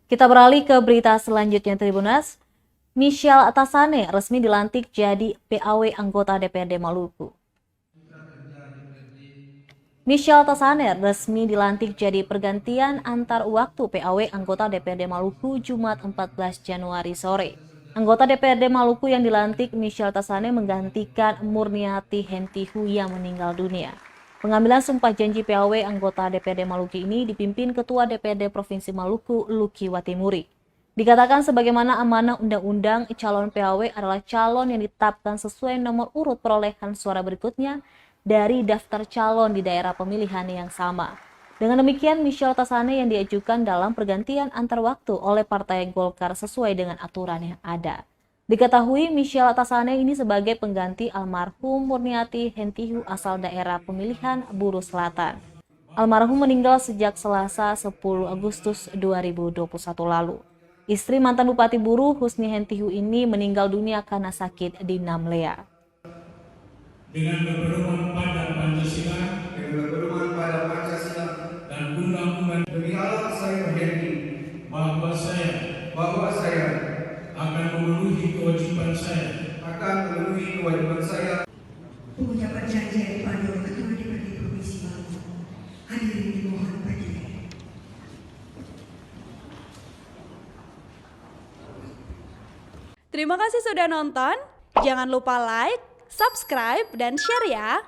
Kita beralih ke berita selanjutnya Tribuners. Michelle Tasane resmi dilantik jadi PAW anggota DPRD Maluku. Michelle Tasane resmi dilantik jadi pergantian antar waktu PAW anggota DPRD Maluku Jumat 14 Januari sore. Anggota DPRD Maluku yang dilantik Michelle Tasane menggantikan Murniati Hentihu yang meninggal dunia. Pengambilan sumpah janji PAW anggota DPRD Maluku ini dipimpin Ketua DPRD Provinsi Maluku Luki Watimuri. Dikatakan sebagaimana amanah undang-undang, calon PAW adalah calon yang ditetapkan sesuai nomor urut perolehan suara berikutnya dari daftar calon di daerah pemilihan yang sama. Dengan demikian, Michelle Tasane yang diajukan dalam pergantian antar waktu oleh Partai Golkar sesuai dengan aturan yang ada. Diketahui Michelle Tasane ini sebagai pengganti almarhum Murniati Hentihu asal daerah pemilihan Buru Selatan. Almarhum meninggal sejak Selasa 10 Agustus 2021 lalu. Istri mantan Bupati Buru Husni Hentihu ini meninggal dunia karena sakit di Namlea. Dengan berpedoman pada Pancasila dan undang-undang, demi Allah saya berjanji bahwa saya akan memenuhi kewajiban saya Pengucapan janji yang dipandu oleh Ketua DPRD Provinsi Maluku. Hadirin dimohon berdiri. Terima kasih sudah nonton. Jangan lupa like, subscribe, dan share ya.